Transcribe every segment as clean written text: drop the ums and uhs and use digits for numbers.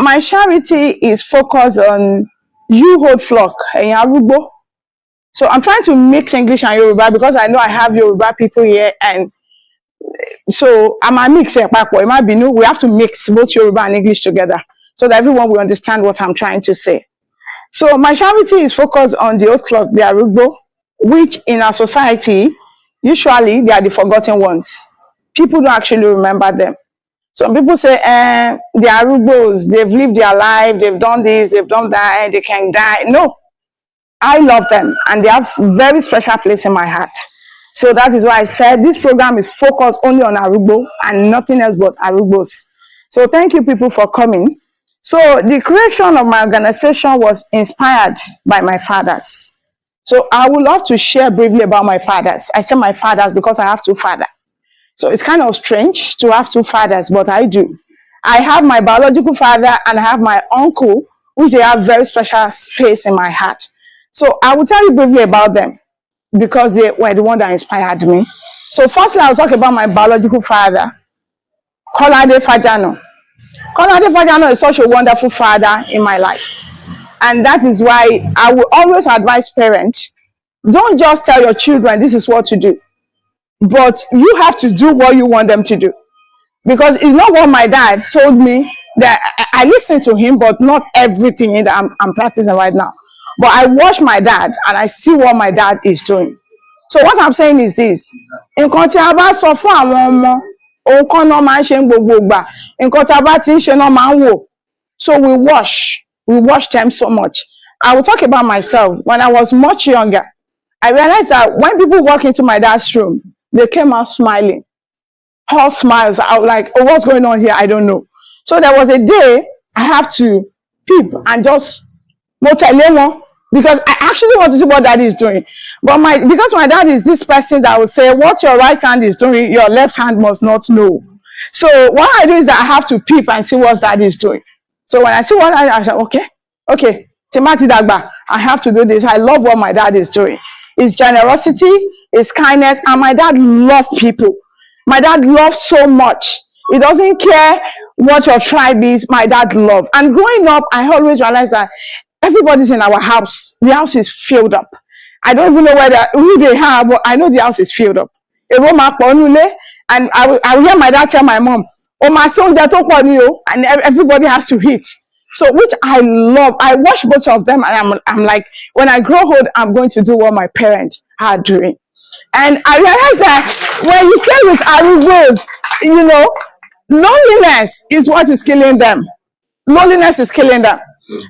my charity is focused on you hold flock and Yarubo. So I'm trying to mix English and Yoruba because I know I have Yoruba people here, and so I'm a mix here. It might be new. We have to mix both Yoruba and English together so that everyone will understand what I'm trying to say. So my charity is focused on the old flock, the Arugbo, which in our society, usually they are the forgotten ones. People don't actually remember them. Some people say, the Arugbos, they've lived their life, they've done this, they've done that, and they can die. No, I love them, and they have a very special place in my heart. So that is why I said this program is focused only on Arugbo and nothing else but Arugbos. So thank you people for coming. So the creation of my organization was inspired by my fathers. So I would love to share briefly about my fathers. I say my fathers because I have two fathers. So it's kind of strange to have two fathers, but I do. I have my biological father and I have my uncle, which they have very special space in my heart. So I will tell you briefly about them because they were the one that inspired me. So firstly, I'll talk about my biological father, Kolade Fajana. Kolade Fajana is such a wonderful father in my life. And that is why I will always advise parents, don't just tell your children this is what to do, but you have to do what you want them to do. Because it's not what my dad told me, that I listened to him, but not everything that I'm practicing right now. But I watch my dad and I see what my dad is doing. So what I'm saying is this. So we watch them so much. I will talk about myself. When I was much younger, I realized that when people walk into my dad's room, they came out smiling. All smiles. I was like, oh, what's going on here? I don't know. So there was a day I have to peep and just because I actually want to see what dad is doing. But because my dad is this person that will say, what your right hand is doing, your left hand must not know. So what I do is that I have to peep and see what dad is doing. So when I see what I say, okay, Timati Dagba, I have to do this. I love what my dad is doing. It's generosity, it's kindness, and my dad loves people. My dad loves so much. He doesn't care what your tribe is, my dad loves. And growing up, I always realized that everybody's in our house. The house is filled up. I don't even know who they are, but I know the house is filled up. And I will hear my dad tell my mom, oh, my son, and everybody has to eat. So, which I love. I watch both of them, and I'm like, when I grow old, I'm going to do what my parents are doing. And I realized that when you stay with Arugos, loneliness is what is killing them. Loneliness is killing them.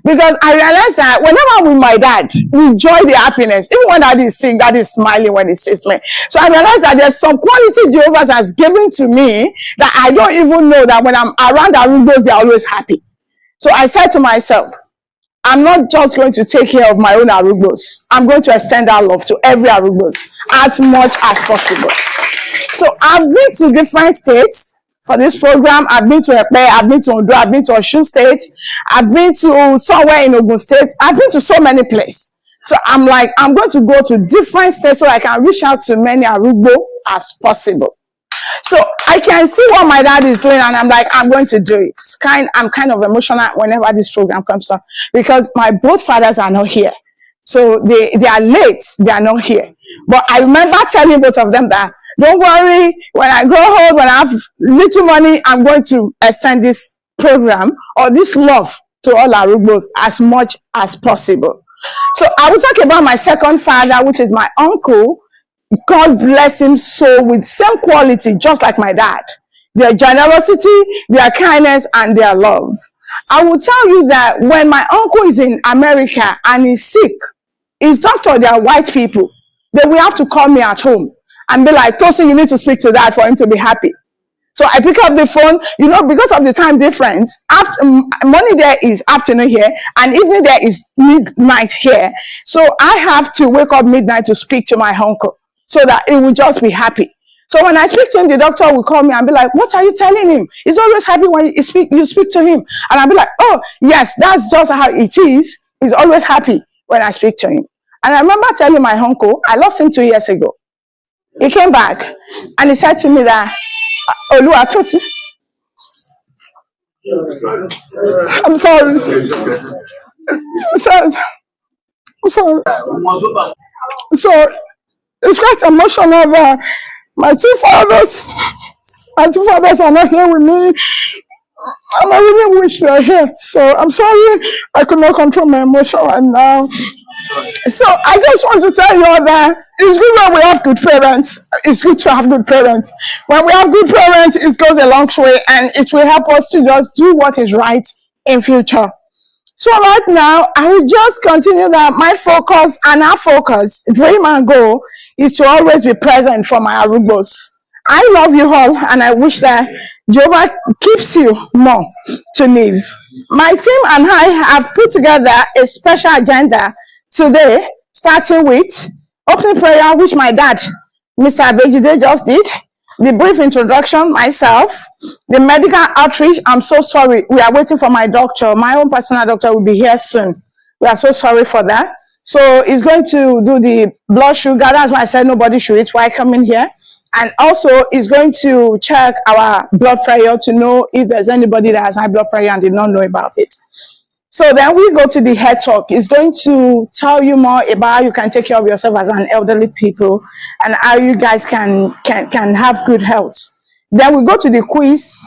Because I realized that whenever I'm with my dad, we enjoy the happiness. Even when dad is sick, dad is smiling when he sees me. So I realized that there's some quality Jehovah has given to me that I don't even know that when I'm around Arugos, they're always happy. So I said to myself, I'm not just going to take care of my own Arugos. I'm going to extend that love to every Arugos as much as possible. So I've been to different states for this program. I've been to Epe, I've been to Ondo, I've been to Osun State, I've been to somewhere in Ogun State. I've been to so many places. So I'm like, I'm going to go to different states so I can reach out to many Arugbo as possible. So I can see what my dad is doing, and I'm like, I'm going to do it. I'm kind of emotional whenever this program comes up because my both fathers are not here. So they are late, they are not here. But I remember telling both of them that, don't worry, when I grow old, when I have little money, I'm going to extend this program or this love to all Arugbos as much as possible. So I will talk about my second father, which is my uncle. God bless him so with same quality, just like my dad. Their generosity, their kindness, and their love. I will tell you that when my uncle is in America and he's sick, his doctor, they are white people. They will have to call me at home and be like, Tosin, you need to speak to dad for him to be happy. So I pick up the phone, because of the time difference, morning there is afternoon here, and evening there is midnight here. So I have to wake up midnight to speak to my uncle so that he will just be happy. So when I speak to him, the doctor will call me and be like, what are you telling him? He's always happy when you speak to him. And I'll be like, oh, yes, that's just how it is. He's always happy when I speak to him. And I remember telling my uncle, I lost him 2 years ago. He came back and he said to me that, Oluwa Tosin, I'm sorry. So, so it's quite emotional that my two fathers, are not here with me, and I really wish they're here. So I'm sorry I could not control my emotion right now. So I just want to tell you all that it's good when we have good parents. It's good to have good parents. When we have good parents, it goes a long way, and it will help us to just do what is right in future. So right now, I will just continue that my focus and our focus, dream and goal, is to always be present for my Arugbos. I love you all, and I wish that Jehovah keeps you more to live. My team and I have put together a special agenda today, starting with opening prayer, which my dad, Mr. Abejide, just did. The brief introduction, myself, the medical outreach. I'm so sorry. We are waiting for my doctor. My own personal doctor will be here soon. We are so sorry for that. So he's going to do the blood sugar. That's why I said nobody should eat while coming here. And also he's going to check our blood pressure to know if there's anybody that has high blood pressure and did not know about it. So then we go to the head talk. It's going to tell you more about how you can take care of yourself as an elderly people and how you guys can have good health. Then we go to the quiz.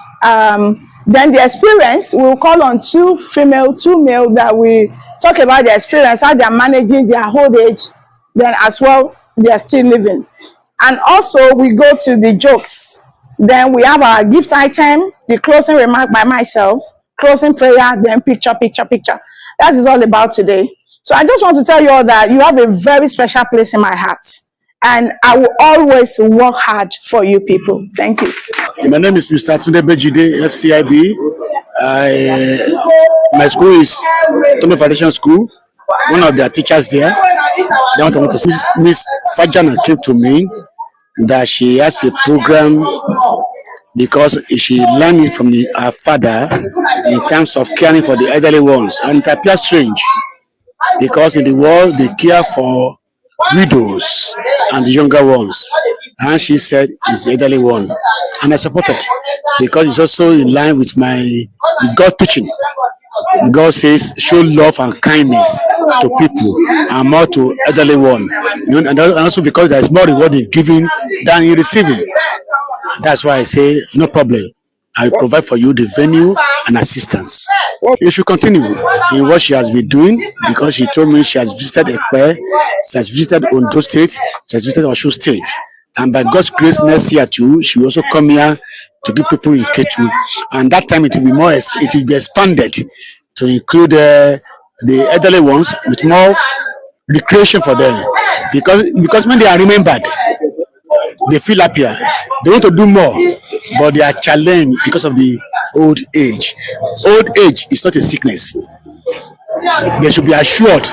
Then the experience, we'll call on two female, two male that we talk about the experience, how they are managing their old age, then as well, they are still living. And also we go to the jokes. Then we have our gift item, the closing remark by myself, closing prayer, then picture. That is all about today. So I just want to tell you all that you have a very special place in my heart, and I will always work hard for you people. Thank you. My name is Mr. Tunde Bejide, FCIB. My school is Tosin Fajana School. One of their teachers there, Miss Fajana, came to me that she has a program because she learned it from her father in terms of caring for the elderly ones. And it appears strange because in the world they care for widows and the younger ones. And she said it's the elderly one. And I support it because it's also in line with God teaching. God says, show love and kindness to people and more to elderly one. And also because there is more reward in giving than in receiving. That's why I say, no problem. I will provide for you the venue and assistance. You should continue in what she has been doing because she told me she has visited Ekpe, she has visited Ondo State, she has visited Osun State. And by God's grace, next year too, she will also come here to give people in Ketu. And that time it will be expanded to include the elderly ones with more recreation for them. Because when they are remembered, they feel happier. They want to do more, but they are challenged because of the old age. Old age is not a sickness. They should be assured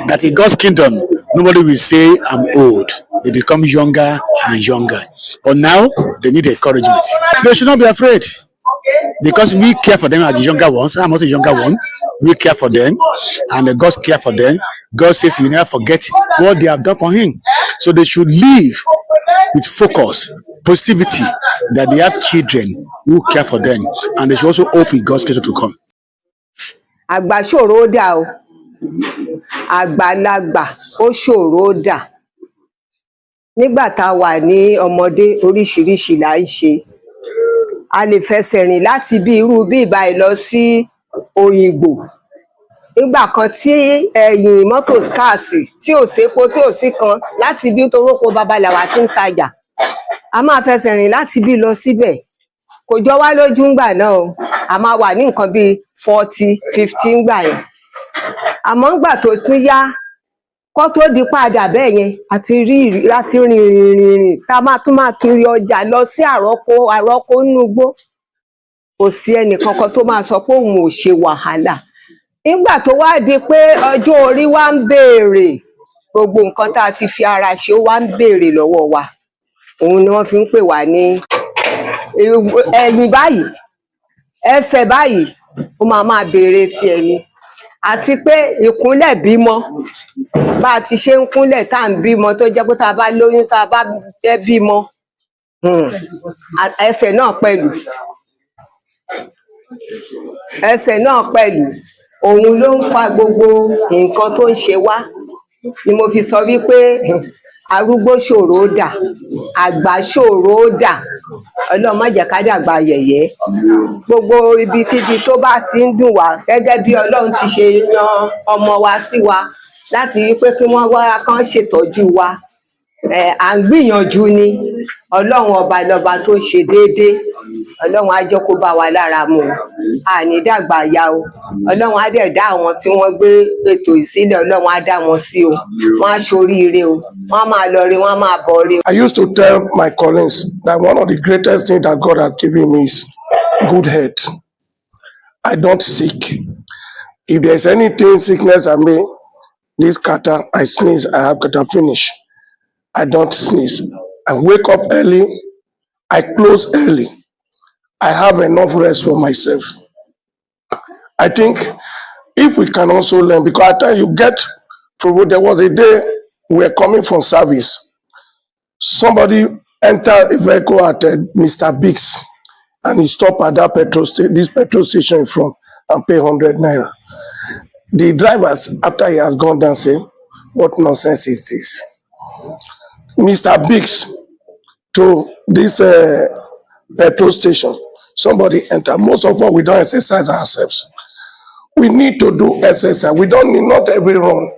that in God's kingdom, nobody will say, I'm old. They become younger and younger. But now, they need encouragement. They should not be afraid because we care for them as the younger ones. I'm also a younger one. We care for them and God care for them. God says He never forget what they have done for Him. So they should live with focus, positivity, that they have children who care for them, and they should also hope in God's schedule to come. Àgbà ṣòro dà o, àgbàlagbà ó ṣòro dà. Nígbà tá a wà ní ọmọdé oríṣiríṣi là ń ṣe. A lè fẹsẹ̀ rìn láti bí irú bí ìbàyìí lọ sí Òyìngbò. Nígbà kan tí ẹ̀yìn mọ́tò scarce tí ò sépo tí ò sí kan láti bí toróko babaláwa tí ń tajà. A máa fẹsẹ̀ rìn láti bí lọ síbẹ̀. Kò jọ wá lójú ńgbà náà o. A máa wà ní nǹkan bí 40, 15 gbà yẹn. Àmọ́ ńgbà tó tún yá, kó tó di padà bẹ́ẹ̀ yẹn, àti rìn tá máa tún máa kiri ọjà lọ sí àrọ́kó nínú igbó. Kò sí ẹnì kankan tó máa sọ pé òun ò ṣe wàhálà. Nígbà tó wá di pé ọjọ́ orí wa ń béèrè, gbogbo nǹkan tá a ti fi ara ṣe ó wá ń béèrè lọ́wọ́ wa. Òun ni wọ́n fi ń pè wá ní ẹ̀yìn báyìí, ẹsẹ̀ báyìí, ó máa béèrè ti ẹ̀yìn. Àti pé ìkúnlẹ̀ bímọ, bá a ti ṣe ń kúnlẹ̀ tá à ń bímọ tó jẹ́ pé tá a bá lóyún tá a bá fẹ́ bímọ, ẹsẹ̀ náà pẹ̀lú. ẹsẹ̀ náà pẹ̀lú òun ló ń fa gbogbo nǹkan tó ń ṣe wá ni mo fi sọ wípé arúgbó ṣòro ó dà, àgbà ṣòro ó dà, Ọlọ́run má jẹ́ ká dàgbà yẹ̀yẹ́. Gbogbo ibikíbi tó bá ti ń dùn wá gẹ́gẹ́ bí Ọlọ́run ti ṣe yan ọmọ wa sí wa láti rí pé kí wọ́n wá kán ṣètọ́jú wa, à ń gbìyànjú ni. Ọlọ́run ọba lọba tó ṣe déédéé, Ọlọ́run á jẹ́ kó bá wa lára mu, àní dàgbà ya o. Ọlọ́run á dẹ̀ dá àwọn tí wọ́n gbé ètò ìsílẹ̀, Ọlọ́run á dá wọn sí o, wọ́n á ṣoríire o, wọ́n á máa lọ ire, wọ́n á máa bọ̀ ire. I used to tell my colleagues that one of the greatest things that God has given me is good health. I don't sick. If there's anything sickness I may, this catarrh, I sneeze, I have catarrh finish. I don't sneeze. I wake up early, I close early. I have enough rest for myself. I think if we can also learn, because at times you get provoked. There was a day we were coming from service. Somebody entered a vehicle at Mr. Biggs and he stopped at that this petrol station in front and pay 100 naira. The drivers, after he has gone down, say, what nonsense is this? Mr. Biggs to this petrol station, somebody enter. Most of us, we don't exercise ourselves. We need to do exercise. We don't need, not every run.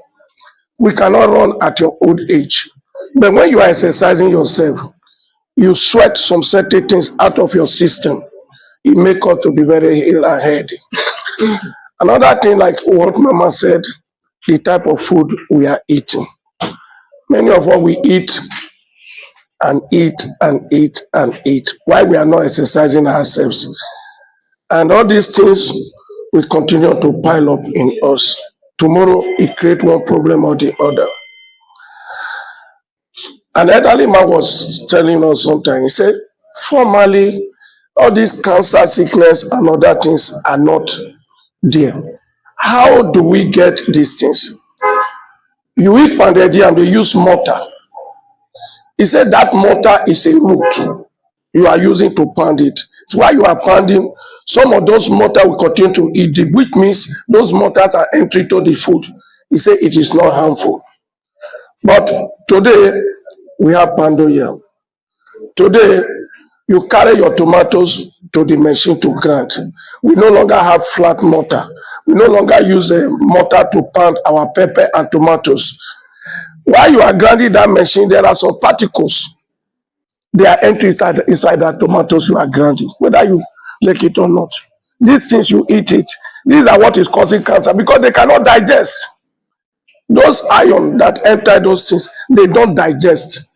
We cannot run at your old age. But when you are exercising yourself, you sweat some certain things out of your system. It makes us to be very ill and healthy. Another thing, like what Mama said, the type of food we are eating. Many of us, we eat and eat and eat and eat. Why we are not exercising ourselves? And all these things will continue to pile up in us. Tomorrow, it creates one problem or the other. An elderly man was telling us sometimes, he said, formerly, all these cancer, sickness, and other things are not there. How do we get these things? You eat pounded yam, they use mortar. He said that mortar is a root you are using to pound it. So while you are pounding, some of those mortar will continue to eat it, which means those mortars are entering to the food. He said it is not harmful. But today, we have pounded yam. Today, you carry your tomatoes to the machine to grind. We no longer have flat mortar. We no longer use a mortar to pound our pepper and tomatoes. While you are grinding that machine, there are some particles. They are entering inside that tomatoes you are grinding, whether you like it or not. These things, you eat it. These are what is causing cancer because they cannot digest. Those iron that enter those things, they don't digest.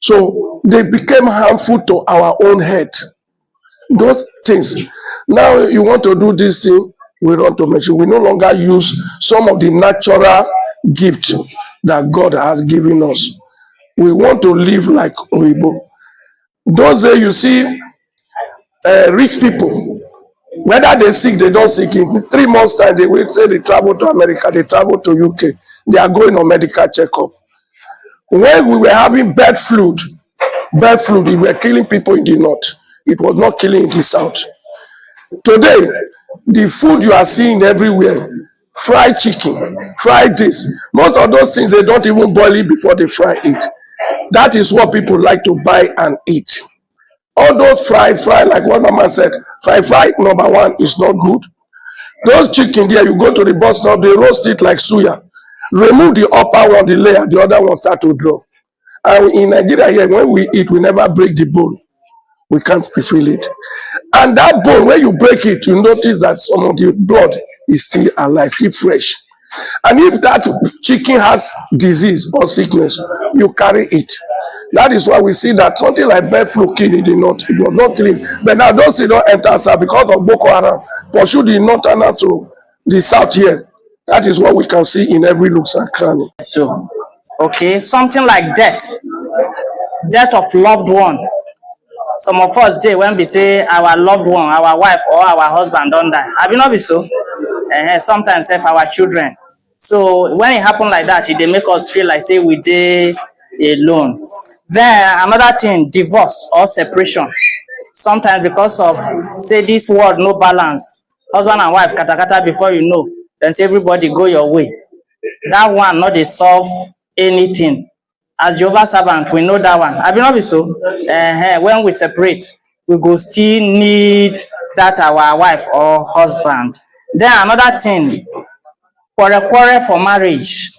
So they became harmful to our own head. Those things. Now you want to do this thing, we run to machine. We no longer use some of the natural gifts that God has given us. We want to live like Oibo. Those days you see rich people, whether they sick, they don't sick. In 3 months' time, they will say they travel to America, they travel to UK. They are going on medical checkup. When we were having bird flu, we were killing people in the north. It was not killing in the south. Today, the food you are seeing everywhere, fried chicken, fried this, most of those things, they don't even boil it before they fry it. That is what people like to buy and eat. All those fry, like what Mama said, fry, number one, is not good. Those chicken there, you go to the bus stop, they roast it like suya. Remove the upper one, the layer, the other one start to drop. And in Nigeria here, when we eat, we never break the bone. We can't refill it. And that bone, when you break it, you notice that some of the blood is still alive, still fresh. And if that chicken has disease or sickness, you carry it. That is why we see that something like bird flu killed in the north. It was not clean. But now those things don't enter south because of Boko Haram. Pursue the northern to the south here. That is what we can see in every nooks and cranny. So, okay, something like death of loved one. Some of us day when we say our loved one, our wife or our husband don't die. Have you not been so? Sometimes if our children. So when it happen like that, it they make us feel like say we dey alone. Then another thing, divorce or separation. sometimes because of say this world no balance, husband and wife kata kata before you know, then say everybody go your way. That one not dey solve anything. As Jehovah servant, we know that one. I be not be so. When we separate, we go still need that our wife or husband. Then another thing, quarrel for marriage.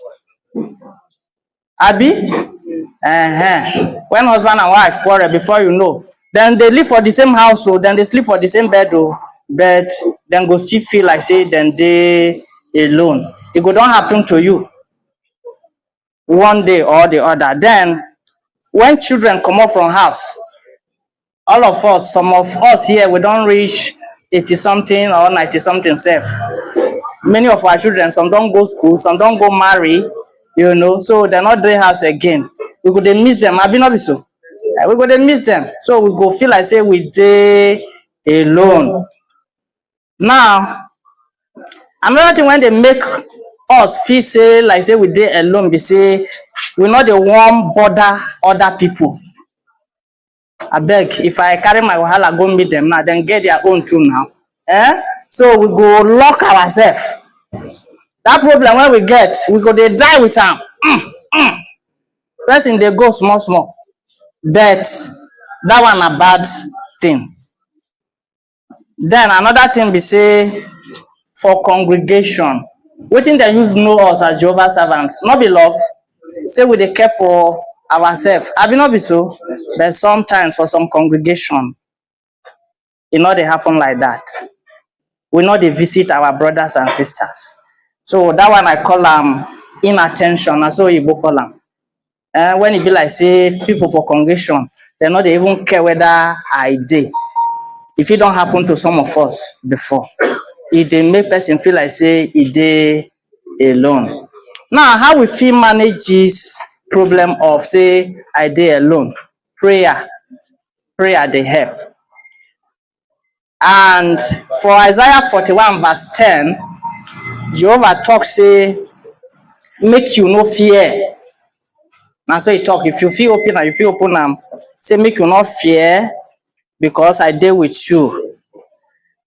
Abi? When husband and wife quarrel, before you know, then they live for the same household, then they sleep for the same bed, but then go still feel like say then they alone. It go don't happen to you one day or the other. Then when children come up from house, all of us, some of us here, we don't reach 80 something or 90 something self. Many of our children, some don't go school, some don't go marry, you know, so they're not doing house again. We go dey miss them. I be not be so. We go dey miss them. So we go feel like say we dey alone. Now, another thing when they make us feel say like say we dey alone, be say we not the one bother other people. I beg, if I carry my wahala go meet them now, then get their own too now. So we go lock ourselves. That problem when we get, we go dey die with them. Person they go small. But that one a bad thing. Then another thing be say for congregation, wetin they use know us as Jehovah servants, not be love. Say we dey care for ourselves. I be not be so, but sometimes for some congregation, it not they happen like that. We not they visit our brothers and sisters. So that one I call inattention. And so you call them. When it be like say people for congregation, they not they even care whether I did. If it don't happen to some of us before, it they make person feel like say it dey alone. Now, how we feel manage this problem of say I dey alone? Prayer they help. And for Isaiah 41 verse 10, Jehovah talk say, make you no fear. Now so he talk, if you feel open and you feel open, say make you not fear because I dey with you.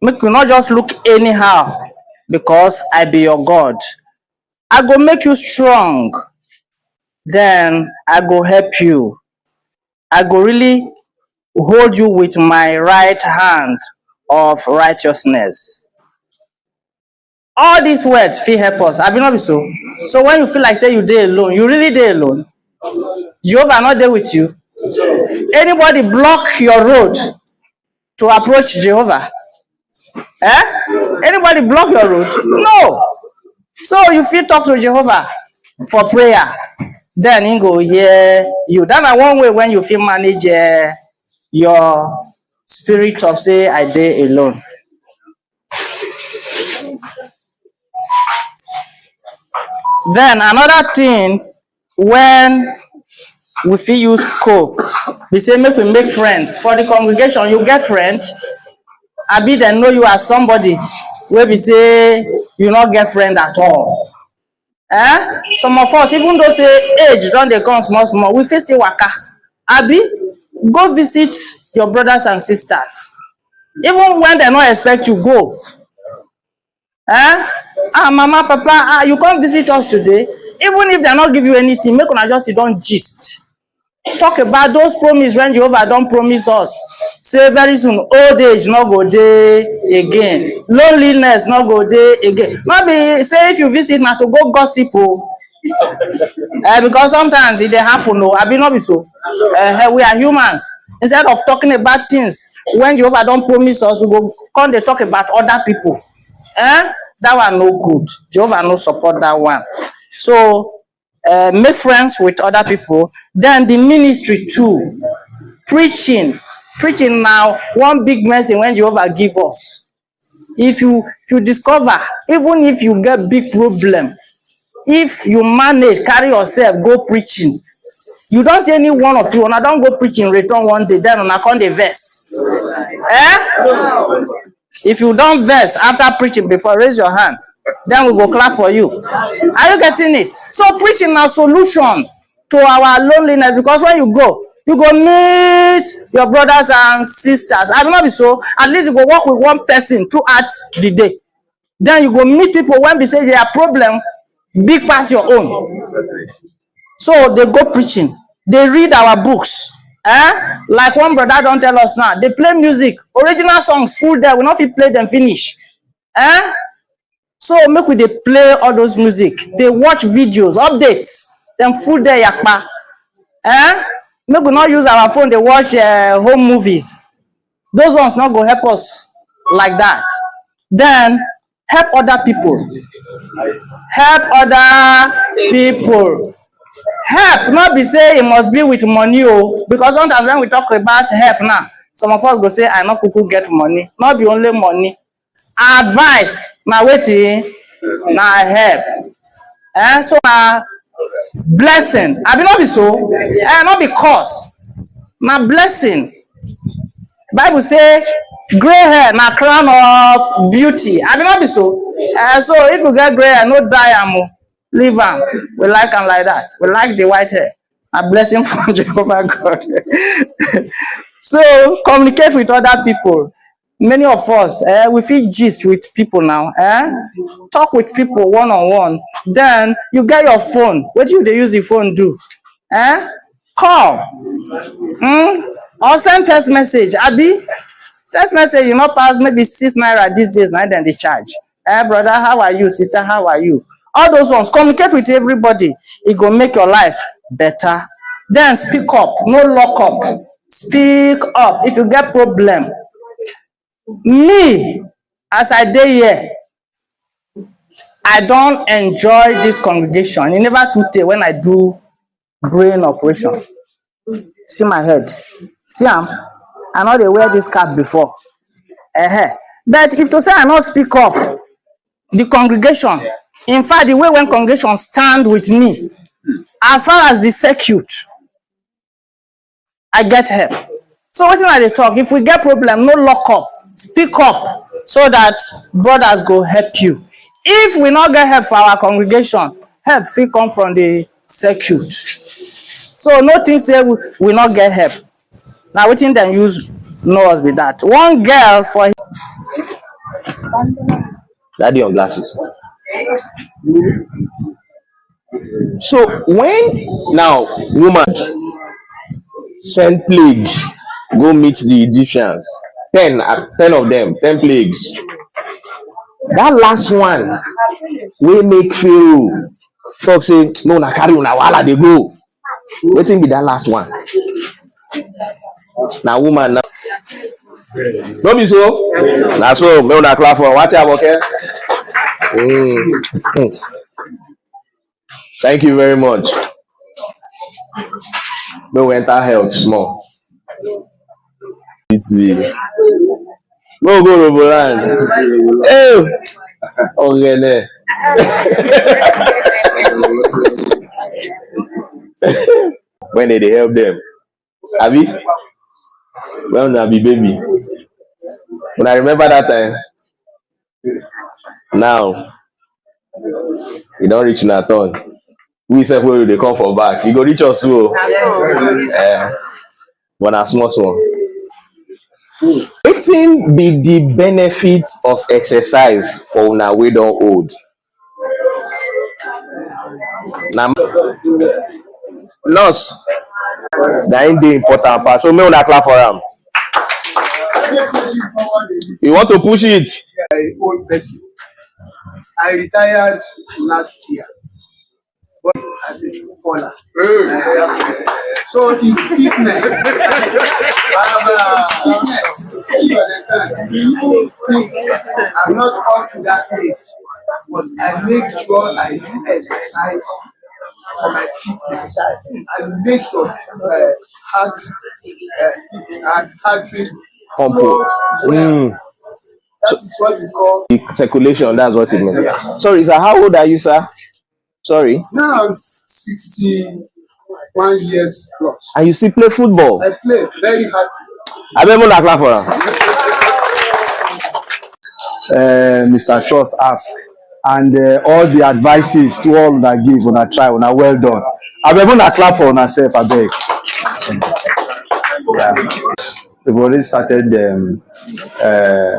Make you not just look anyhow because I be your God. I go make you strong. Then I go help you. I go really hold you with my right hand of righteousness. All these words feel help us. I be not be so. So when you feel like say you dey alone, you really dey alone. Jehovah not there with you. Anybody block your road to approach Jehovah? Anybody block your road? No. So you feel talk to Jehovah for prayer. Then he go hear you. That's one way when you feel manage your spirit of say I dey alone. Then another thing when we feel use cope, we say make we make friends. For the congregation, you get friends. I be then know you as somebody where we say you not get friend at all. Some of us, even though say age don't they come small, we face the waka. Abi, go visit your brothers and sisters. Even when they not expect you, go. Mama, papa, you come visit us today. Even if they not give you anything, make una just sit down gist. Talk about those promises when Jehovah don't promise us. Say very soon, old age not go day again. Loneliness not go day again. Maybe say if you visit now to go gossip, because sometimes it they happen. No, I be not be so. We are humans. Instead of talking about things when Jehovah don't promise us, we go come they talk about other people. That one no good. Jehovah no support that one. So make friends with other people. Then the ministry too. Preaching now one big message when Jehovah give us. If you discover, even if you get big problem, if you manage carry yourself go preaching, you don't see any one of you, and I don't go preaching return one day, then I come the verse. If you don't verse after preaching before, raise your hand. Then we go clap for you. Are you getting it? So preaching now solution to our loneliness, because when you go, You go meet your brothers and sisters. I will not be so. At least you go work with one person throughout the day. Then you go meet people when they say their problem big past your own. So they go preaching. They read our books. Like one brother don't tell us now. They play music. Original songs full there. We not fit play them finish. So make we they play all those music. They watch videos, updates. Them full there yakpa. Make we not use our phone. They watch home movies. Those ones not go help us like that. Then help other people. Help other people. Help not be say it must be with money, because sometimes when we talk about help now, some of us go say I not kuku get money. Not be only money. Advice now waiting now help. So blessing. I be not be so. Not be cause. Now blessings. Bible say gray hair na crown of beauty. I be not be so. So if you get gray hair, no dye leave am. We like them like that. We like the white hair. A blessing from Jehovah God. So communicate with other people. Many of us, we feel gist with people now. Talk with people one-on-one. Then you get your phone. What do they use the phone do? Call. Or send text message. Abi, text message you not pass maybe 6 naira these days. Now then they charge. Brother, how are you? Sister, how are you? All those ones. Communicate with everybody. It go make your life better. Then speak up. No lock up. Speak up. If you get problem. Me, as I dey here, I don't enjoy this congregation. It never too tey when I do brain operation. See my head. See am? I know they wear this cap before. But if to say I not speak up, the congregation, in fact, the way when congregation stand with me, as far as the circuit, I get help. So what I dey talk? If we get problem, no lock up. Speak up so that brothers go help you. If we not get help for our congregation, help fit come from the circuit. So nothing say we not get help. Now wetin dem use know us with that. One girl for Daddy on glasses. So when now woman send plague go meet the Egyptians, 10 of them, 10 plagues. That last one we make Pharaoh talk say no na carry una wahala dey go. Wetin be that last one? Now woman now. No be so? Na so make una clap for what okay? Thank you very much. No enter health small. It's me. No go Roboland. Hey! Okay, when they help them. Abi? Well, now be baby. When I remember that time, now, you don't reach na turn. We say where they come for back. You go reach us too. But na small. Wetin be the benefit of exercise for una wey don old? Na nurse, na im dey important pass. So make una clap for am. You want to push it? Old person. I retired last year, but as a footballer. So his fitness. You understand? People think I'm not up to that age, but I make sure I do exercise for my fitness. I make sure heart rate flows well. That is what we call circulation. That's what it means. Yeah. Sorry, sir. How old are you, sir? Sorry. Now I'm 61 years plus. And you still play football? I play very hard. I remember that clap for him. Mr. Trust ask, and all the advices all that give, when I try, when I well done. I remember that clap for myself, I beg. They've already started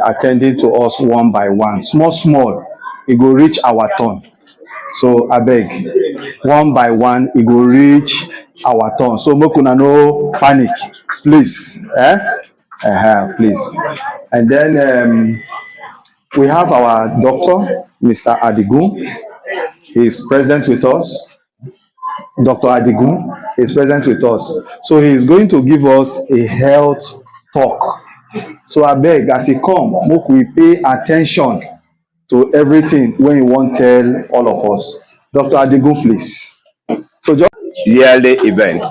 attending to us one by one. Small, small, it go reach our turn. So I beg, one by one, it go reach our turn. So make una no panic, please. Please. And then we have our doctor, Mr. Adigun. He is present with us. Dr. Adigun is present with us. So he is going to give us a health talk. So I beg, as he come, make we pay attention to everything when you want to tell all of us. Dr. Adigun, please. So just Yearly event.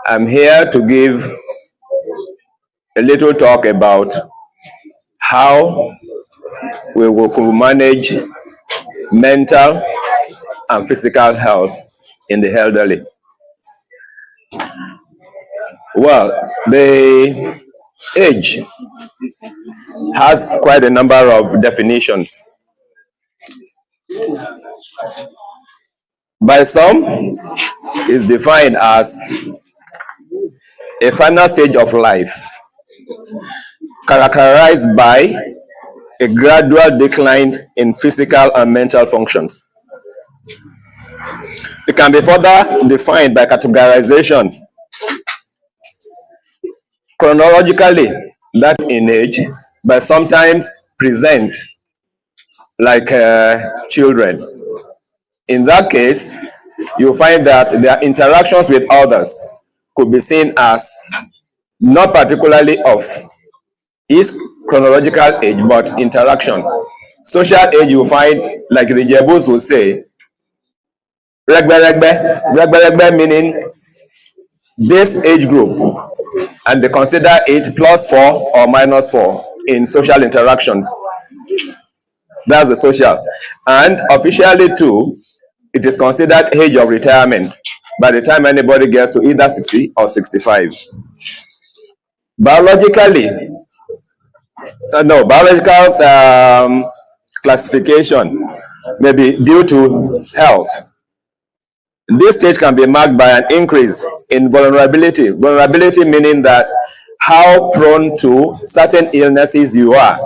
I'm here to give a little talk about how we will manage mental and physical health in the elderly. Well, the age has quite a number of definitions. By some, it's defined as a final stage of life characterized by a gradual decline in physical and mental functions. It can be further defined by categorization. Chronologically, that in age, but sometimes present like children. In that case, you find that their interactions with others could be seen as not particularly of his chronological age, but interaction. Social age, you find, like the Jebus will say, regbe, meaning this age group, and they consider it +4 or -4 in social interactions. That's the social. And officially too, it is considered age of retirement by the time anybody gets to either 60 or 65. Biologically, biological classification may be due to health. This stage can be marked by an increase in vulnerability. Vulnerability meaning that how prone to certain illnesses you are,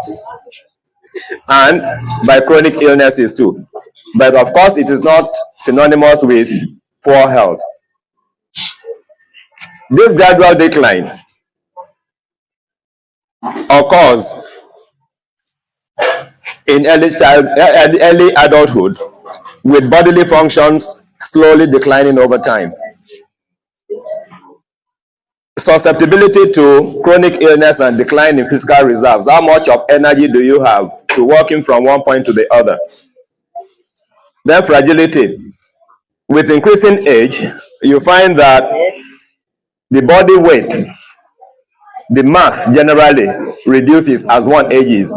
and by chronic illnesses too. But of course, it is not synonymous with poor health. This gradual decline occurs in early adulthood, with bodily functions slowly declining over time. Susceptibility to chronic illness and decline in physical reserves. How much of energy do you have to walking from one point to the other? Then fragility. With increasing age, you find that the body weight, the mass generally reduces as one ages,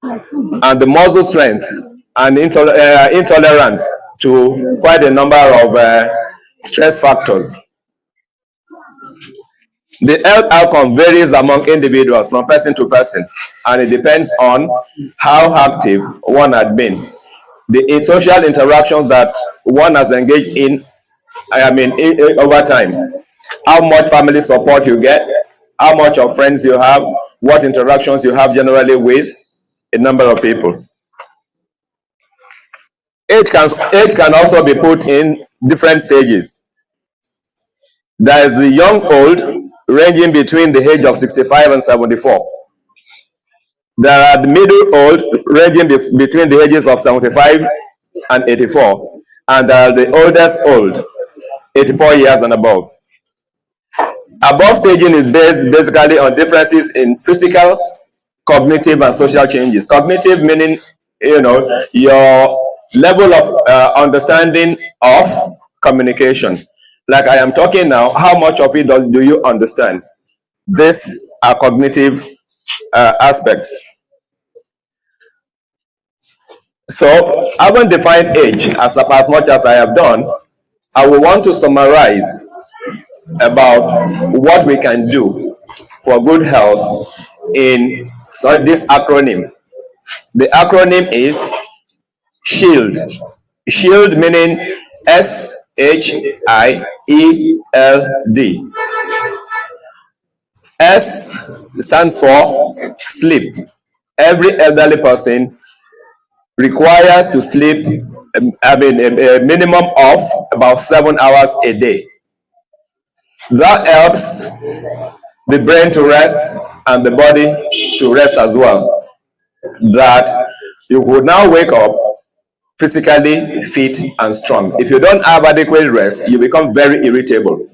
and the muscle strength and intolerance to quite a number of stress factors. The health outcome varies among individuals from person to person, and it depends on how active one had been. The social interactions that one has engaged in, over time, how much family support you get, how much of friends you have, what interactions you have generally with a number of people. Age can also be put in different stages. There is the young old, ranging between the age of 65 and 74. There are the middle old, ranging between the ages of 75 and 84. And there are the oldest old, 84 years and above. Above staging is based basically on differences in physical, cognitive, and social changes. Cognitive meaning, your level of understanding of communication. Like I am talking now, how much of it do you understand? These are cognitive aspects. So, having defined age as much as I have done, I will want to summarize about what we can do for good health in this acronym. The acronym is SHIELD. SHIELD meaning SHIELD. S stands for sleep. Every elderly person requires to sleep, a minimum of about 7 hours a day. That helps the brain to rest and the body to rest as well. That you would now wake up physically fit and strong. If you don't have adequate rest, you become very irritable.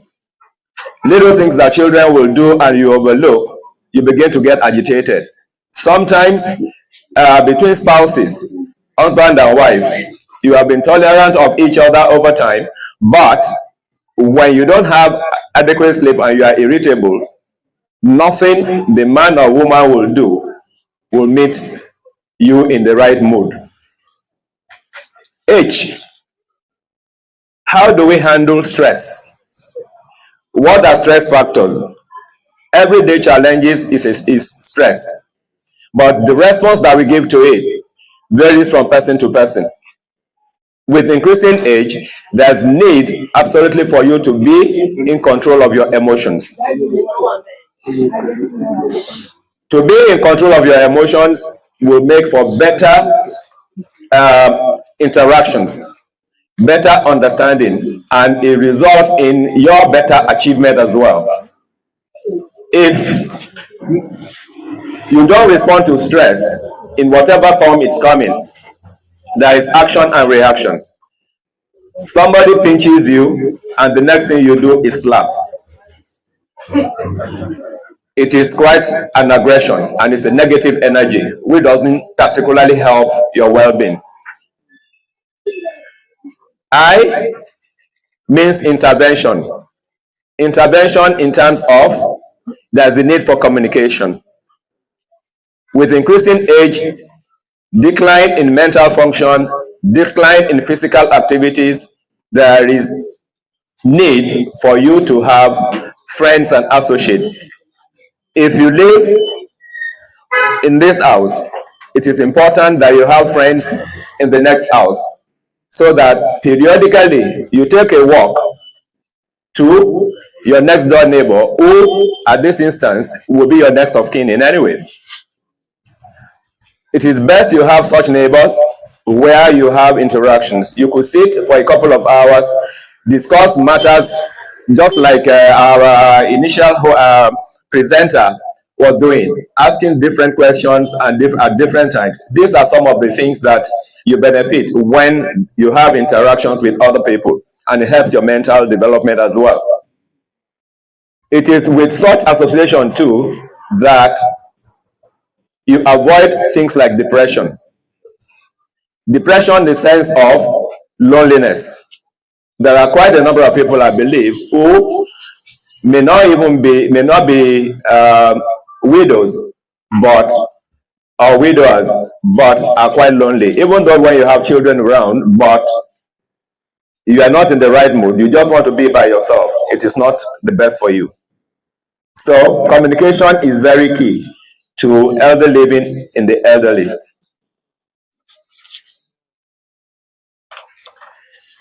Little things that children will do and you overlook, you begin to get agitated. Sometimes between spouses, husband and wife, you have been tolerant of each other over time, but when you don't have adequate sleep and you are irritable, nothing the man or woman will do will meet you in the right mood. H, how do we handle stress? What are stress factors? Everyday challenges is stress, but the response that we give to it varies from person to person. With increasing age, there's need absolutely for you to be in control of your emotions. To be in control of your emotions will make for better interactions, better understanding, and it results in your better achievement as well. If you don't respond to stress in whatever form it's coming, there is action and reaction. Somebody pinches you, and the next thing you do is slap. It is quite an aggression, and it's a negative energy, which doesn't particularly help your well-being. I means intervention. Intervention in terms of there's a need for communication. With increasing age, decline in mental function, decline in physical activities, there is need for you to have friends and associates. If you live in this house, it is important that you have friends in the next house, so that periodically you take a walk to your next door neighbor, who at this instance will be your next of kin in any way. It is best you have such neighbors where you have interactions. You could sit for a couple of hours, discuss matters, just like our initial presenter was doing, asking different questions and at different times. These are some of the things that you benefit when you have interactions with other people, and it helps your mental development as well. It is with such association too that you avoid things like depression. Depression in the sense of loneliness. There are quite a number of people, I believe, who may not be widows, or widowers, but are quite lonely. Even though when you have children around, but you are not in the right mood, you just want to be by yourself. It is not the best for you. So communication is very key to elder living in the elderly.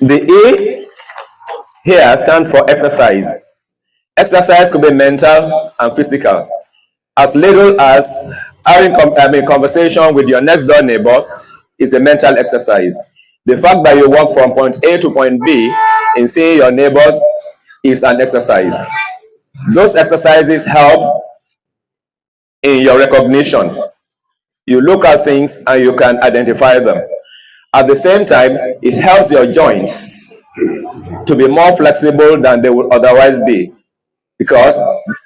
The E here stands for exercise. Exercise could be mental and physical. As little as having a conversation with your next door neighbor is a mental exercise. The fact that you walk from point A to point B in seeing your neighbors is an exercise. Those exercises help in your recognition. You look at things and you can identify them. At the same time, it helps your joints to be more flexible than they would otherwise be. Because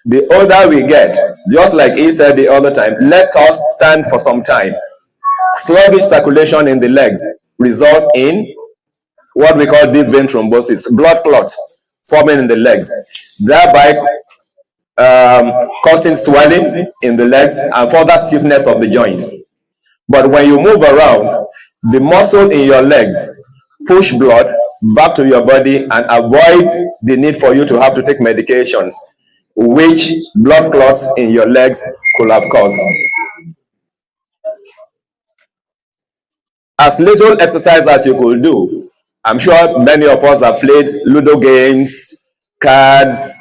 the older we get, just like he said the other time, let us stand for some time. Sluggish circulation in the legs result in what we call deep vein thrombosis, blood clots forming in the legs, thereby causing swelling in the legs and further stiffness of the joints. But when you move around, the muscle in your legs push blood back to your body and avoid the need for you to have to take medications, which blood clots in your legs could have caused. As little exercise as you could do, I'm sure many of us have played Ludo games, cards,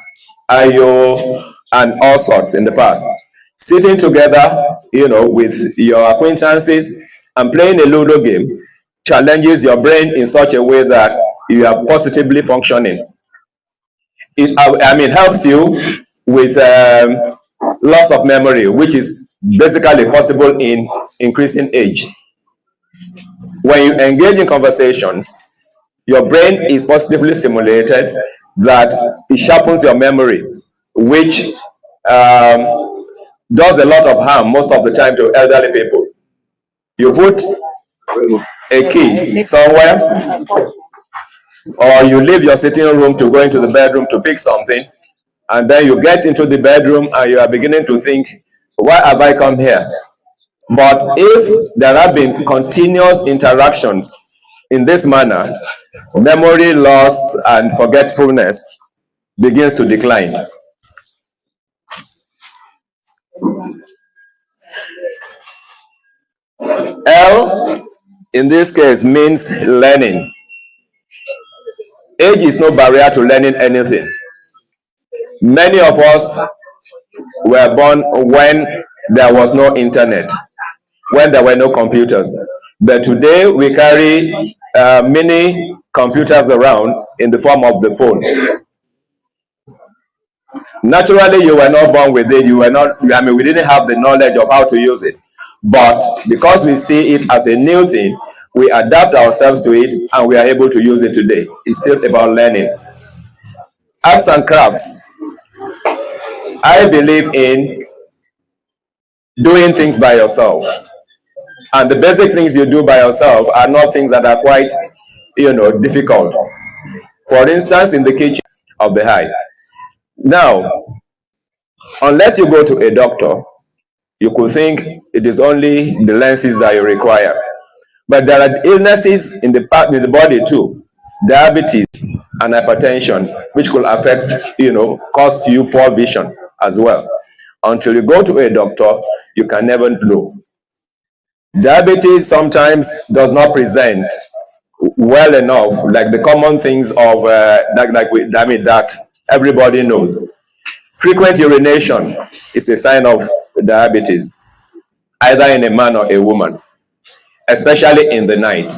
Ayo, and all sorts in the past. Sitting together, with your acquaintances and playing a Ludo game challenges your brain in such a way that you are positively functioning. It helps you with loss of memory, which is basically possible in increasing age. When you engage in conversations, your brain is positively stimulated, that it sharpens your memory, which does a lot of harm most of the time to elderly people. You put a key somewhere, or you leave your sitting room to go into the bedroom to pick something, and then you get into the bedroom and you are beginning to think, why have I come here? But if there have been continuous interactions in this manner, memory loss and forgetfulness begins to decline. L in this case means learning. Age is no barrier to learning anything. Many of us were born when there was no internet, when there were no computers. But today we carry many computers around in the form of the phone. Naturally, you were not born with it. We didn't have the knowledge of how to use it. But because we see it as a new thing, we adapt ourselves to it and we are able to use it today. It's still about learning. Arts and crafts. I believe in doing things by yourself. And the basic things you do by yourself are not things that are quite, difficult. For instance, in the kitchen of the high. Now, unless you go to a doctor, you could think it is only the lenses that you require. But there are illnesses in the body too, diabetes and hypertension, which could affect, cause you poor vision as well. Until you go to a doctor, you can never know. Diabetes sometimes does not present well enough, like the common things of that everybody knows. Frequent urination is a sign of diabetes, either in a man or a woman, especially in the night.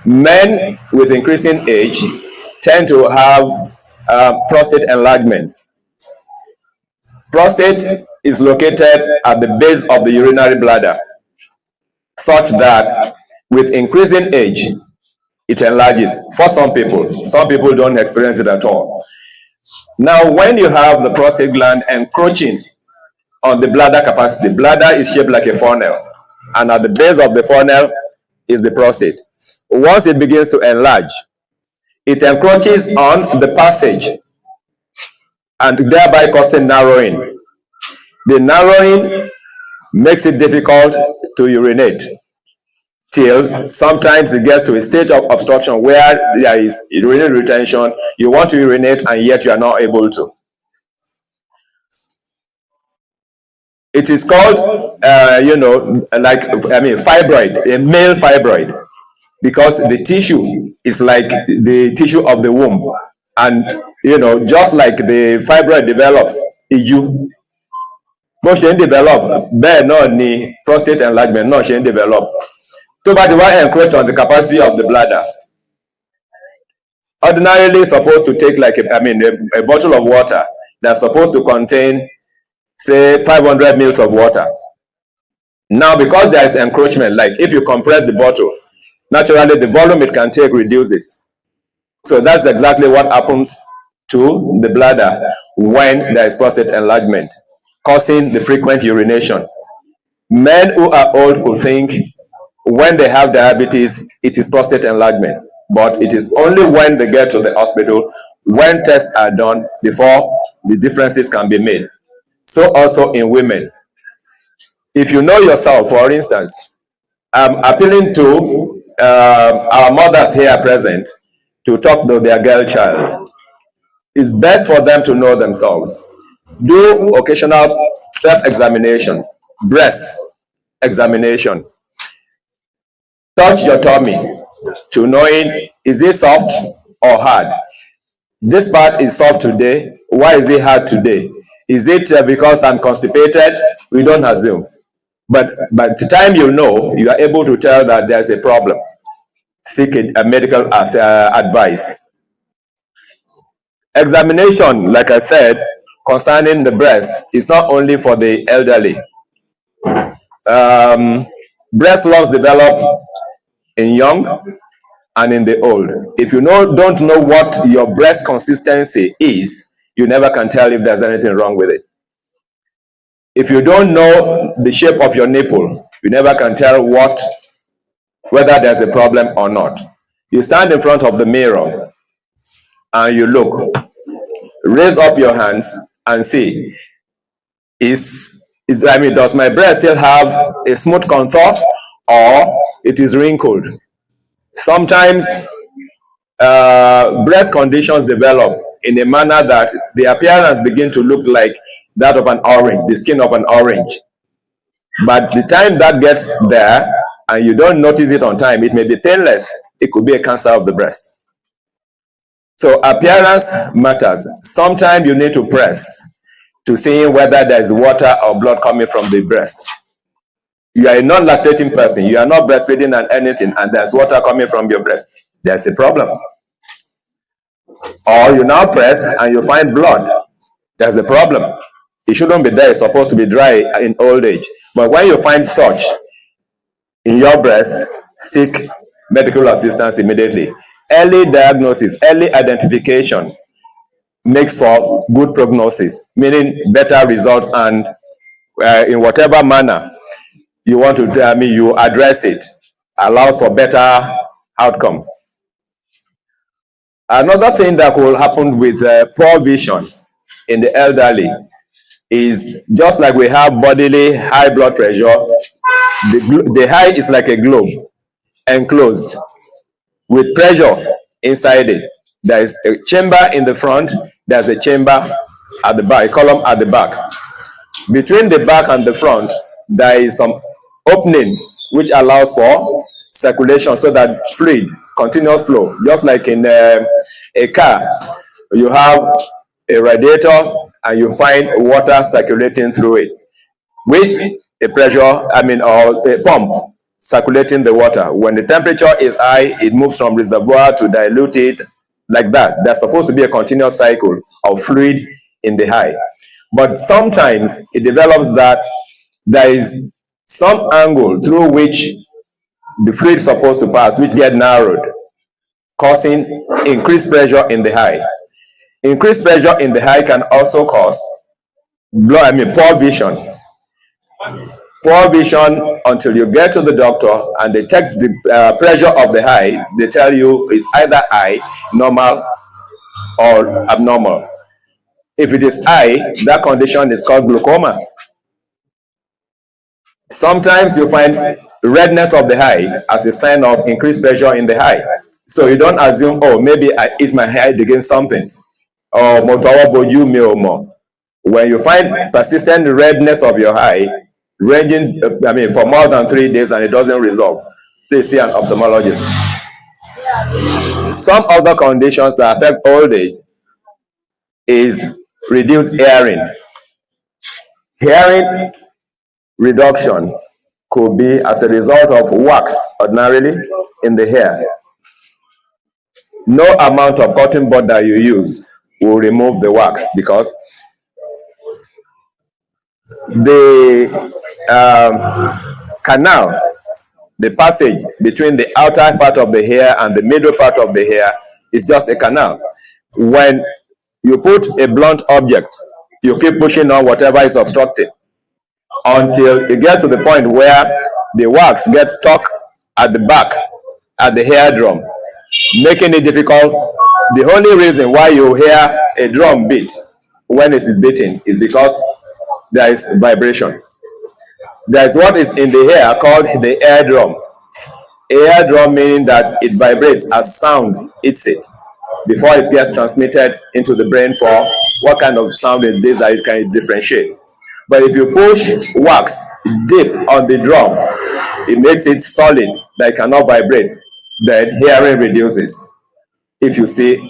Men with increasing age tend to have prostate enlargement. Prostate is located at the base of the urinary bladder, such that with increasing age, it enlarges. For some people don't experience it at all. Now, when you have the prostate gland encroaching on the bladder capacity, bladder is shaped like a funnel, and at the base of the funnel is the prostate. Once it begins to enlarge, it encroaches on the passage and thereby causing narrowing. The narrowing makes it difficult to urinate, till sometimes it gets to a state of obstruction where there is urinary retention. You want to urinate and yet you are not able to. It is called, fibroid, a male fibroid, because the tissue is like the tissue of the womb. And, just like the fibroid develops, iju, bó ṣe ń develop, bẹ́ẹ̀ náà ni prostate enlargement náà ṣe ń develop. So, but the one encroach on the capacity of the bladder. Ordinarily supposed to take a bottle of water that's supposed to contain, say, 500 mils of water. Now, because there is encroachment, like if you compress the bottle, naturally the volume it can take reduces. So that's exactly what happens to the bladder when there is prostate enlargement, causing the frequent urination. Men who are old could think when they have diabetes, it is prostate enlargement, but it is only when they get to the hospital, when tests are done, before the differences can be made. So also in women. If you know yourself, for instance, I'm appealing to our mothers here present to talk to their girl child. It's best for them to know themselves. Do occasional self-examination, breast examination. Touch your tummy to knowing, is it soft or hard? This part is soft today. Why is it hard today? Is it because I'm constipated? We don't assume. But by the time you know, you are able to tell that there's a problem. Seek a medical advice. Examination, like I said, concerning the breast is not only for the elderly. Breast lumps develop in young and in the old. If you don't know what your breast consistency is, you never can tell if there's anything wrong with it. If you don't know the shape of your nipple, you never can tell whether there's a problem or not. You stand in front of the mirror and you look. Raise up your hands and see, does my breast still have a smooth contour or it is wrinkled? Sometimes breast conditions develop in a manner that the appearance begins to look like that of an orange, the skin of an orange. But the time that gets there and you don't notice it on time, it may be painless. It could be a cancer of the breast. So appearance matters. Sometimes you need to press to see whether there is water or blood coming from the breast. You are a non-lactating person, you are not breastfeeding and anything, and there's water coming from your breast. There's a problem. Or you now press and you find blood. There's a problem. It shouldn't be there, it's supposed to be dry in old age. But when you find such in your breast, seek medical assistance immediately. Early diagnosis, early identification makes for good prognosis, meaning better results, and in whatever manner you want to tell me, you address it, allows for better outcome. Another thing that could happen with poor vision in the elderly is just like we have bodily high blood pressure, the eye is like a globe enclosed with pressure inside it. There is a chamber in the front, there's a chamber at the back, a column at the back. Between the back and the front, there is some opening which allows for circulation so that fluid, continuous flow, just like in a car, you have a radiator and you find water circulating through it with a pressure, or a pump circulating the water. When the temperature is high, it moves from reservoir to dilute it, like that. There's supposed to be a continuous cycle of fluid in the eye. But sometimes it develops that there is some angle through which the fluid is supposed to pass, which get narrowed, causing increased pressure in the eye. Increased pressure in the eye can also cause poor vision. Poor vision until you get to the doctor and they check the pressure of the eye. They tell you it's either high, normal, or abnormal. If it is high, that condition is called glaucoma. Sometimes you find redness of the eye as a sign of increased pressure in the eye. So you don't assume, oh, maybe I hit my head against something. Or when you find persistent redness of your eye, ranging, for more than 3 days and it doesn't resolve, please see an ophthalmologist. Some other conditions that affect old age is reduced hearing. Hearing reduction could be as a result of wax ordinarily in the hair. No amount of cotton bud that you use will remove the wax because the canal, the passage between the outer part of the hair and the middle part of the hair is just a canal. When you put a blunt object, you keep pushing on whatever is obstructing until you get to the point where the wax gets stuck at the back, at the hair drum, making it difficult. The only reason why you hear a drum beat when it is beating is because there is vibration. There is what is in the hair called the air drum. Air drum meaning that it vibrates as sound hits it before it gets transmitted into the brain for what kind of sound it is that it can differentiate. But if you push wax deep on the drum, it makes it solid that it cannot vibrate. Then hearing reduces. If you see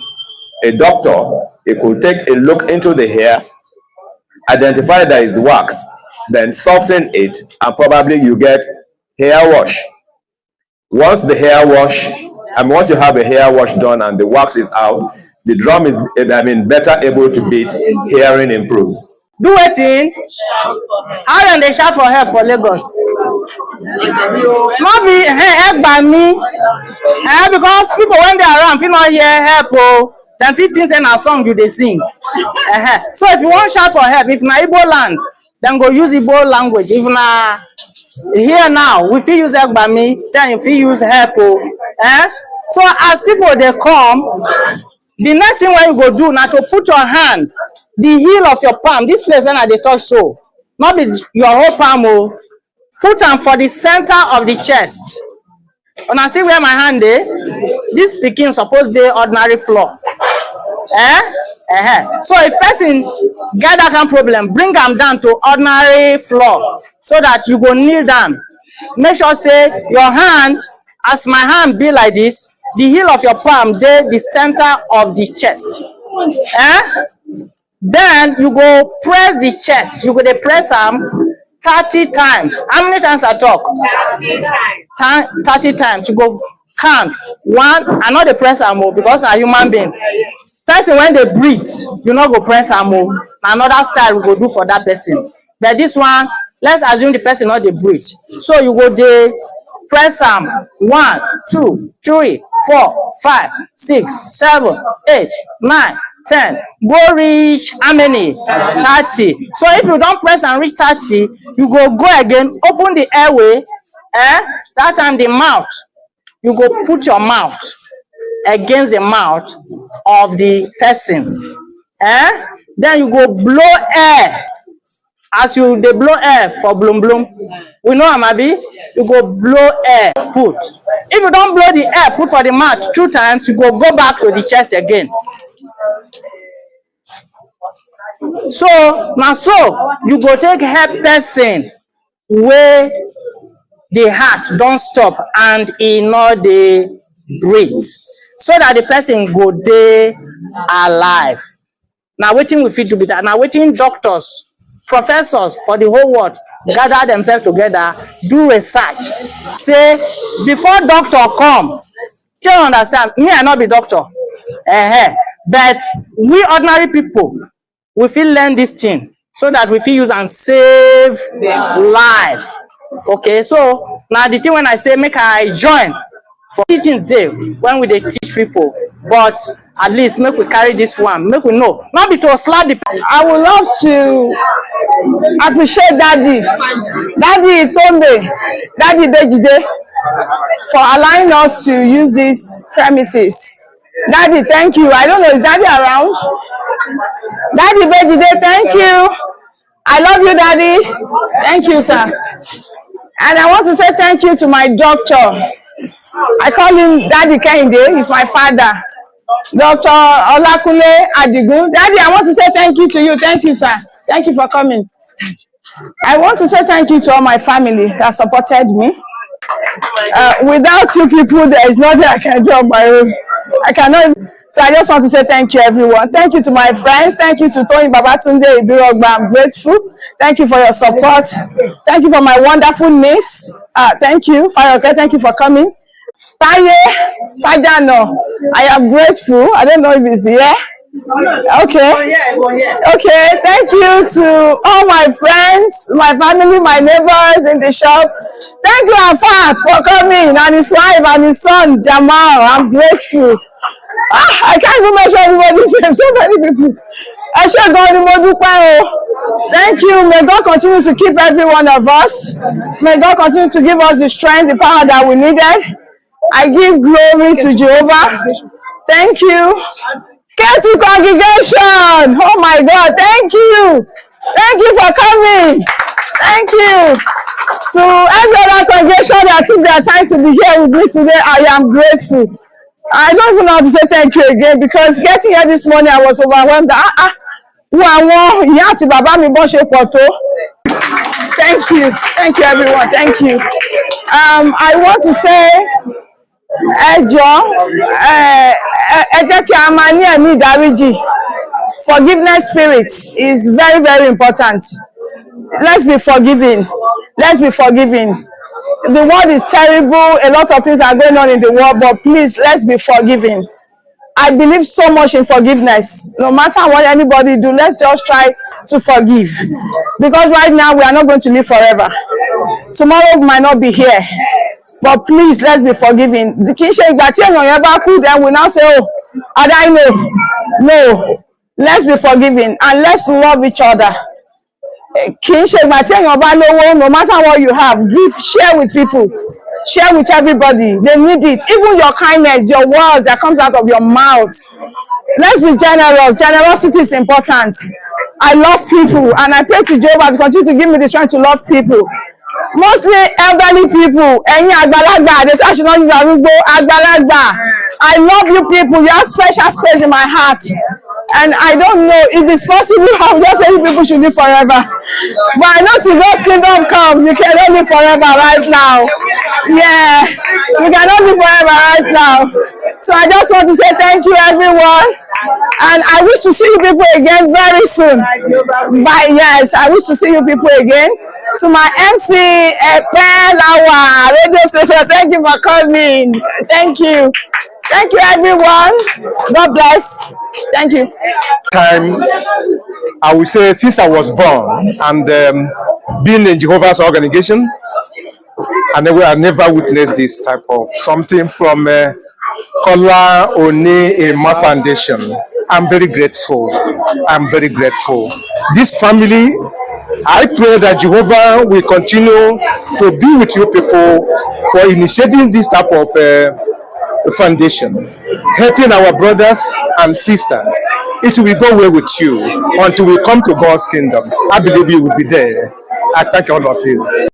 a doctor, it could take a look into the hair identify there is wax, then soften it, and probably you get hair wash. Once the hair wash, once you have a hair wash done and the wax is out, the drum is, better able to beat, hearing improves. Do wetin? How dem dey shout for help for Lagos? No be help by me. Because people when they around fit not hear help o. Dem fit think say na song you dey sing. So if you wan shout for help, if na Igbo land, dem go use Igbo language. If na here now, we fit use help by me, then you fit use help o. So as people dey come, the next thing wey you go do na to put your hand, the heel of your palm, this place when I dey touch so, not be your whole palm o. Put am for the center of the chest. Una see where my hand dey? This pikin suppose dey ordinary floor. So if person get that kind of problem, bring am down to ordinary floor so that you go kneel down. Make sure say your hand, as my hand be like this, the heel of your palm dey the center of the chest. Then you go press the chest. You go dey press am 30 times. How many times I talk? 30 times. You go count. One, I no dey press am because na human being. Person when they breathe, you no go press am o. Na another style we go do for that person. But this one, let's assume the person no dey breathe. So you go dey press am 1, 2, 3, 4, 5, 6, 7, 8, 9, 10. Go reach how many? 30. So if you don't press and reach 30, you go again, open the airway. That time the mouth, you go put your mouth against the mouth of the person. Then you go blow air. As you dey blow air for bloom bloom, we know Amabi, you go blow air, put. If you don't blow the air, put for the mouth 2 times, you go back to the chest again. So now you go take help person where the heart don't stop and e no dey breathe, so that the person go dey alive. Now wetin we fit do with that? Now wetin doctors, professors for the whole world gather themselves together, do research, say before doctor come, you understand, me I not be doctor, but we ordinary people, we fit learn this thing so that we fit use and save life. Okay, so now the thing when I say make I join for things day when we dey teach people, but at least make we carry this one, make we know, not be to slap the person. I would love to appreciate Daddy Tombe, Daddy Bejide, for allowing us to use these premises. Daddy, thank you. I don't know, is Daddy around? Daddy Bejide, thank you. I love you, Daddy. Thank you, sir. And I want to say thank you to my doctor. I call him Daddy Kehinde. He's my father. Dr. Olakunle Adigun. Daddy, I want to say thank you to you. Thank you, sir. Thank you for coming. I want to say thank you to all my family that supported me. Without you people, there is nothing I can do on my own. I cannot. So I just want to say thank you, everyone. Thank you to my friends. Thank you to Tony Babatunde Ibirogba. I'm grateful. Thank you for your support. Thank you for my wonderful niece. Thank you, Fayoke. Thank you for coming. Tosin Fajana. I am grateful. I don't know if it's here. Okay. Okay. Thank you to all my friends, my family, my neighbors in the shop. Thank you, Afat, for coming, and his wife and his son, Jamal. I'm grateful. I can't even mention everybody's name. So many people. Thank you. May God continue to keep every one of us. May God continue to give us the strength, the power that we needed. I give glory to Jehovah. Thank you. Ketu congregation. Oh my God. Thank you. Thank you for coming. Thank you. To every other congregation that took their time to be here with me today, I am grateful. I don't even know how to say thank you again, because getting here this morning, I was overwhelmed. Thank you. Thank you, everyone. Thank you. I want to say, ẹ jẹ́ kí a máa ní ẹ̀mí ìdáríjì Forgiveness spirit is very, very important. Let's be forgiving. Let's be forgiving. The world is terrible. A lot of things are going on in the world, but please, let's be forgiving. I believe so much in forgiveness. No matter what anybody do, let's just try to forgive. Because right now, we are not going to live forever. Tomorrow might not be here. But please, let's be forgiving. Then we now say, oh, I know. No. Let's be forgiving and let's love each other. No matter what you have, give, share with people, share with everybody. They need it. Even your kindness, your words that comes out of your mouth. Let's be generous. Generosity is important. I love people and I pray to Jehovah to continue to give me the strength to love people. Mostly elderly people. They say I should not use Agbalagba. I love you people. You have special space in my heart. And I don't know if it's possible. I would just say you people should live forever. But I know till God's kingdom come, you cannot live forever right now. Yeah, you cannot live forever right now. So I just want to say thank you, everyone. And I wish to see you people again very soon. Yes, I wish to see you people again. To my MC, radio station, thank you for coming. Thank you. Thank you, everyone. God bless. Thank you. Time, I would say, since I was born and being in Jehovah's organization, I never witnessed this type of something from KOLAONI EMMA Foundation. I'm very grateful. I'm very grateful. This family, I pray that Jehovah will continue to be with you people for initiating this type of foundation, helping our brothers and sisters. It will go well with you until we come to God's kingdom. I believe you will be there. I thank all of you.